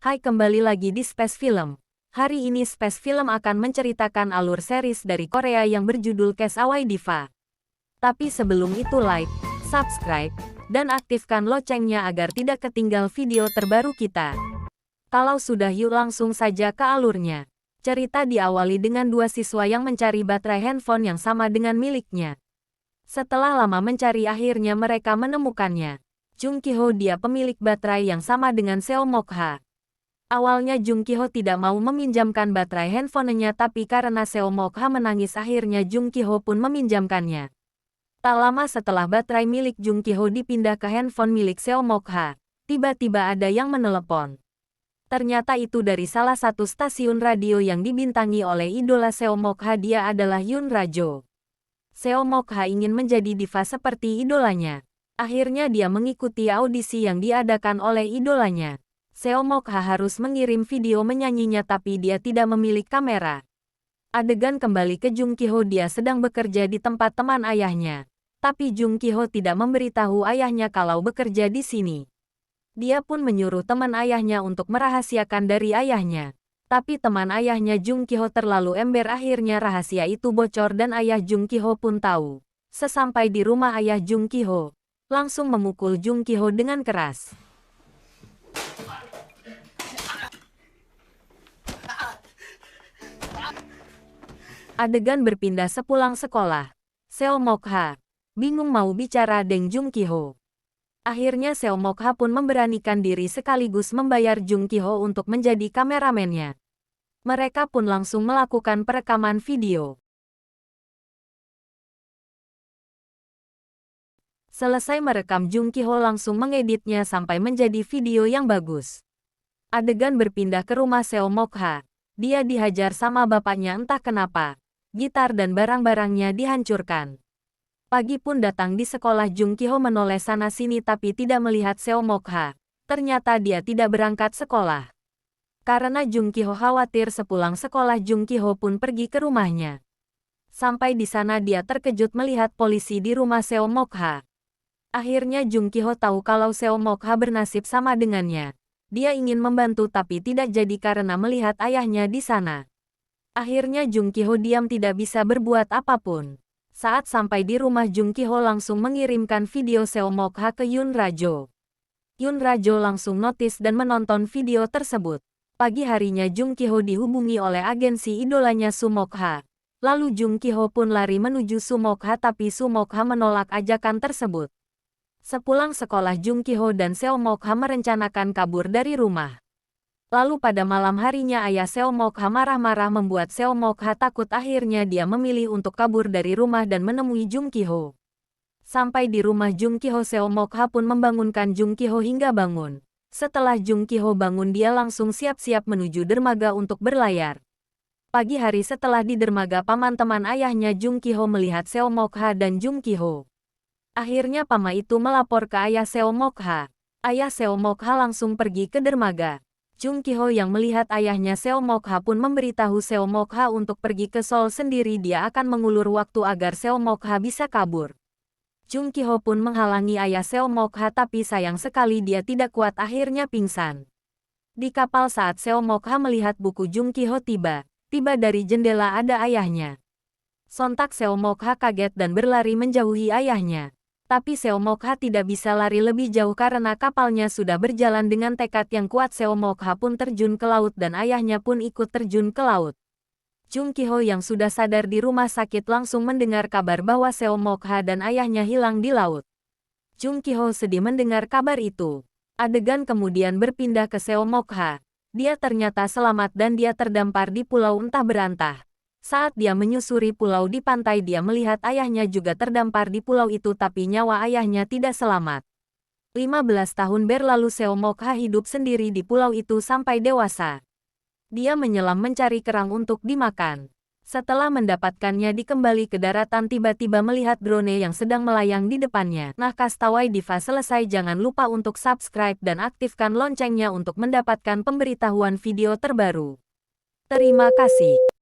Hai, kembali lagi di Space Film. Hari ini Space Film akan menceritakan alur series dari Korea yang berjudul Case Away Diva. Tapi sebelum itu like, subscribe, dan aktifkan loncengnya agar tidak ketinggal video terbaru kita. Kalau sudah, yuk langsung saja ke alurnya. Cerita diawali dengan dua siswa yang mencari baterai handphone yang sama dengan miliknya. Setelah lama mencari, akhirnya mereka menemukannya. Jung Ki-ho, dia pemilik baterai yang sama dengan Seo Mok-ha. Awalnya Jung Ki-ho tidak mau meminjamkan baterai handphonenya, tapi karena Seo Mok-ha menangis, akhirnya Jung Ki-ho pun meminjamkannya. Tak lama setelah baterai milik Jung Ki-ho dipindah ke handphone milik Seo Mok-ha, tiba-tiba ada yang menelepon. Ternyata itu dari salah satu stasiun radio yang dibintangi oleh idola Seo Mok-ha, dia adalah Yoon Ra-jo. Seo Mok-ha ingin menjadi diva seperti idolanya. Akhirnya dia mengikuti audisi yang diadakan oleh idolanya. Seo Mok-ha harus mengirim video menyanyinya, tapi dia tidak memiliki kamera. Adegan kembali ke Jung Ki-ho, dia sedang bekerja di tempat teman ayahnya. Tapi Jung Ki-ho tidak memberitahu ayahnya kalau bekerja di sini. Dia pun menyuruh teman ayahnya untuk merahasiakan dari ayahnya. Tapi teman ayahnya Jung Ki-ho terlalu ember, akhirnya rahasia itu bocor dan ayah Jung Ki-ho pun tahu. Sesampai di rumah, ayah Jung Ki-ho langsung memukul Jung Ki-ho dengan keras. Adegan berpindah sepulang sekolah. Seo Mok-ha bingung mau bicara dengan Jung Ki-ho. Akhirnya Seo Mok-ha pun memberanikan diri sekaligus membayar Jung Ki-ho untuk menjadi kameramennya. Mereka pun langsung melakukan perekaman video. Selesai merekam, Jung Ki-ho langsung mengeditnya sampai menjadi video yang bagus. Adegan berpindah ke rumah Seo Mok-ha. Dia dihajar sama bapaknya entah kenapa. Gitar dan barang-barangnya dihancurkan. Pagi pun datang di sekolah, Jung Ki-ho menoleh sana-sini tapi tidak melihat Seo Mok-ha. Ternyata dia tidak berangkat sekolah. Karena Jung Ki-ho khawatir sepulang sekolah, Jung Ki-ho pun pergi ke rumahnya. Sampai di sana dia terkejut melihat polisi di rumah Seo Mok-ha. Akhirnya Jung Ki-ho tahu kalau Seo Mok-ha bernasib sama dengannya. Dia ingin membantu tapi tidak jadi karena melihat ayahnya di sana. Akhirnya Jung Ki-ho diam, tidak bisa berbuat apapun. Saat sampai di rumah, Jung Ki-ho langsung mengirimkan video Seo Mok-ha ke Yoon Ra-jo. Yoon Ra-jo langsung notice dan menonton video tersebut. Pagi harinya Jung Ki-ho dihubungi oleh agensi idolanya Soo Mok-ha. Lalu Jung Ki-ho pun lari menuju Soo Mok-ha, tapi Soo Mok-ha menolak ajakan tersebut. Sepulang sekolah, Jung Ki-ho dan Seo Mok-ha merencanakan kabur dari rumah. Lalu pada malam harinya ayah Seo Mok-ha marah-marah membuat Seo Mok-ha takut, akhirnya dia memilih untuk kabur dari rumah dan menemui Jung Ki-ho. Sampai di rumah Jung Ki-ho, Seo Mok-ha pun membangunkan Jung Ki-ho hingga bangun. Setelah Jung Ki-ho bangun, dia langsung siap-siap menuju dermaga untuk berlayar. Pagi hari setelah di dermaga, paman teman ayahnya Jung Ki-ho melihat Seo Mok-ha dan Jung Ki-ho. Akhirnya paman itu melapor ke ayah Seo Mok-ha. Ayah Seo Mok-ha langsung pergi ke dermaga. Jung Ki-ho yang melihat ayahnya Seo Mok-ha pun memberitahu Seo Mok-ha untuk pergi ke Seoul sendiri, dia akan mengulur waktu agar Seo Mok-ha bisa kabur. Jung Ki-ho pun menghalangi ayah Seo Mok-ha, tapi sayang sekali dia tidak kuat, akhirnya pingsan. Di kapal saat Seo Mok-ha melihat buku Jung Ki-ho tiba dari jendela ada ayahnya. Sontak Seo Mok-ha kaget dan berlari menjauhi ayahnya. Tapi Seo Mok-ha tidak bisa lari lebih jauh karena kapalnya sudah berjalan dengan tekad yang kuat. Seo Mok-ha pun terjun ke laut dan ayahnya pun ikut terjun ke laut. Jung Ki-ho yang sudah sadar di rumah sakit langsung mendengar kabar bahwa Seo Mok-ha dan ayahnya hilang di laut. Jung Ki-ho sedih mendengar kabar itu. Adegan kemudian berpindah ke Seo Mok-ha. Dia ternyata selamat dan dia terdampar di pulau entah berantah. Saat dia menyusuri pulau di pantai, dia melihat ayahnya juga terdampar di pulau itu, tapi nyawa ayahnya tidak selamat. 15 tahun berlalu Seo Mok-ha hidup sendiri di pulau itu sampai dewasa. Dia menyelam mencari kerang untuk dimakan. Setelah mendapatkannya, dikembali ke daratan, tiba-tiba melihat drone yang sedang melayang di depannya. Nah, Case Away Diva selesai, jangan lupa untuk subscribe dan aktifkan loncengnya untuk mendapatkan pemberitahuan video terbaru. Terima kasih.